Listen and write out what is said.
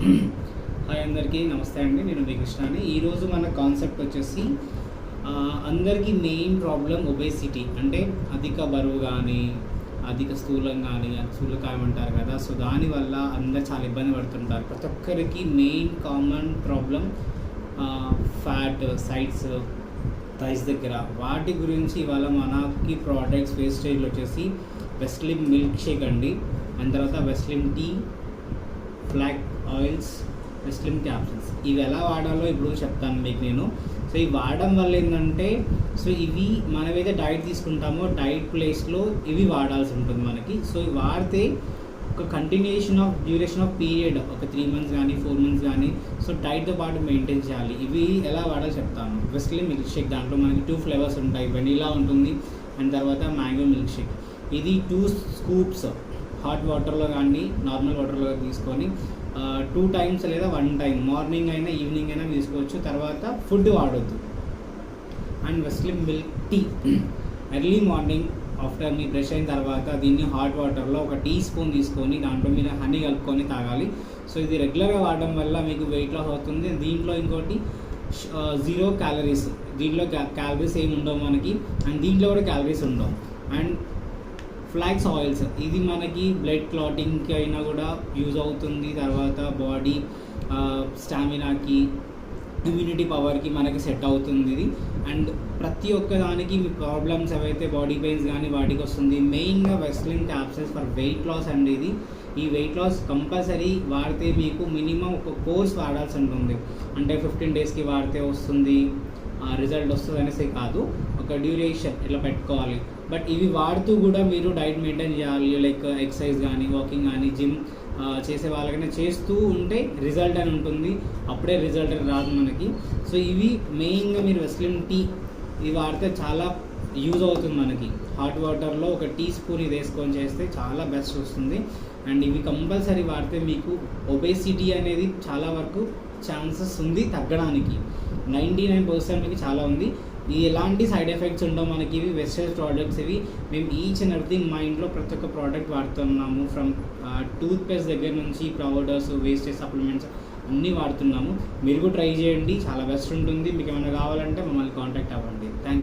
Hi అందరికీ నమస్తే అండి. నేను మీ కృష్ణాని. ఈరోజు మన కాన్సెప్ట్ వచ్చేసి అందరికీ మెయిన్ ప్రాబ్లం ఒబేసిటీ, అంటే అధిక బరువు కానీ అధిక స్థూలం కానీ స్థూలకాయం అంటారు కదా. సో దానివల్ల అందరు చాలా ఇబ్బంది పడుతుంటారు. ప్రతి ఒక్కరికి main common problem fat sides thighs దగ్గర. వాటి గురించి ఇవాళ మనకి ప్రోడక్ట్స్ వేస్టేజ్లో వచ్చేసి వెస్లిమ్ మిల్క్ షేక్ అండి, అండ్ తర్వాత వెస్లిమ్ టీ, ఫ్లాగ్ ఆయిల్స్, వెస్లిమ్ క్యాప్సిల్స్. ఇవి ఎలా వాడాలో ఇప్పుడు చెప్తాను మీకు నేను. సో ఇవి వాడడం వల్ల ఏంటంటే, సో ఇవి మనమైతే డైట్ తీసుకుంటామో డైట్ ప్లేస్లో ఇవి వాడాల్సి ఉంటుంది మనకి. సో ఇవి వాడితే ఒక డ్యూరేషన్ ఆఫ్ పీరియడ్, ఒక 3 months కానీ 4 months కానీ సో డైట్తో పాటు మెయింటైన్ చేయాలి. ఇవి ఎలా వాడాలో చెప్తాను. వెస్లిమ్ మిల్క్ షేక్, దాంట్లో మనకి 2 flavors ఉంటాయి. వెనీలా ఉంటుంది అండ్ తర్వాత మ్యాంగో మిల్క్ షేక్. ఇది 2 scoops హాట్ వాటర్లో కానీ నార్మల్ వాటర్లో తీసుకొని 2 times లేదా 1 time, మార్నింగ్ అయినా ఈవినింగ్ అయినా తీసుకోవచ్చు. తర్వాత ఫుడ్ వాడొద్దు. అండ్ వెస్లిమ్ milk tea early morning after మీ బ్రష్ అయిన తర్వాత దీన్ని హాట్ వాటర్లో 1 teaspoon తీసుకొని దాంట్లో మీద హనీ కలుపుకొని తాగాలి. సో ఇది రెగ్యులర్గా వాడడం వల్ల మీకు వెయిట్ లాస్ అవుతుంది. దీంట్లో ఇంకోటి 0 calories, దీంట్లో క్యాలరీస్ ఏమి ఉండవు మనకి, అండ్ దీంట్లో కూడా క్యాలరీస్ ఉండవు. అండ్ ఫ్లాక్స్ ఆయిల్స్, ఇది మనకి బ్లడ్ క్లాటింగ్కి అయినా కూడా యూజ్ అవుతుంది. తర్వాత బాడీ స్టామినాకి, ఇమ్యూనిటీ పవర్కి మనకి సెట్ అవుతుంది ఇది. అండ్ ప్రతి ఒక్క దానికి మీ ప్రాబ్లమ్స్ ఏవైతే బాడీ పెయిన్స్ కానీ వాటికి వస్తుంది. మెయిన్గా వెస్లిమ్ క్యాప్సిల్స్ ఫర్ వెయిట్ లాస్ అండి. ఇది ఈ వెయిట్ లాస్ కంపల్సరీ వాడితే మీకు మినిమం ఒక కోర్స్ వాడాల్సి ఉంటుంది. అంటే 15 daysకి వాడితే వస్తుంది రిజల్ట్ వస్తుంది అనేసి కాదు, ఒక డ్యూరేషన్ ఇట్లా పెట్టుకోవాలి. బట్ ఇవి వాడుతూ కూడా మీరు డైట్ మెయింటైన్ చేయాలి. లైక్ ఎక్సర్సైజ్ కానీ వాకింగ్ కానీ జిమ్ చేసే వాళ్ళకైనా చేస్తూ ఉంటే రిజల్ట్ అని ఉంటుంది. అప్పుడే రిజల్ట్ అని రాదు మనకి. సో ఇవి మెయిన్గా మీరు వెస్లిమ్ టీ ఇది వాడితే చాలా యూజ్ అవుతుంది మనకి. హాట్ వాటర్లో 1 teaspoon ఇది వేసుకొని చేస్తే చాలా బెస్ట్ వస్తుంది. అండ్ ఇవి కంపల్సరీ వాడితే మీకు ఒబేసిటీ అనేది చాలా వరకు ఛాన్సెస్ ఉంది తగ్గడానికి. 99% మీకు చాలా ఉంది. ఇది ఎలాంటి సైడ్ ఎఫెక్ట్స్ ఉండవు మనకి. ఇవి వెస్టేజ్ ప్రోడక్ట్స్. ఇవి మేము ఈచ్ అండ్ ఎవ్రీథింగ్ మా ఇంట్లో ప్రతి ఒక్క ప్రోడక్ట్ వాడుతున్నాము. ఫ్రమ్ టూత్ పేస్ట్ దగ్గర నుంచి పౌడర్స్, వేస్టేజ్ సప్లిమెంట్స్ అన్నీ వాడుతున్నాము. మీరు కూడా ట్రై చేయండి, చాలా బెస్ట్ ఉంటుంది. మీకు ఏమైనా కావాలంటే మమ్మల్ని కాంటాక్ట్ అవ్వండి. Thank you.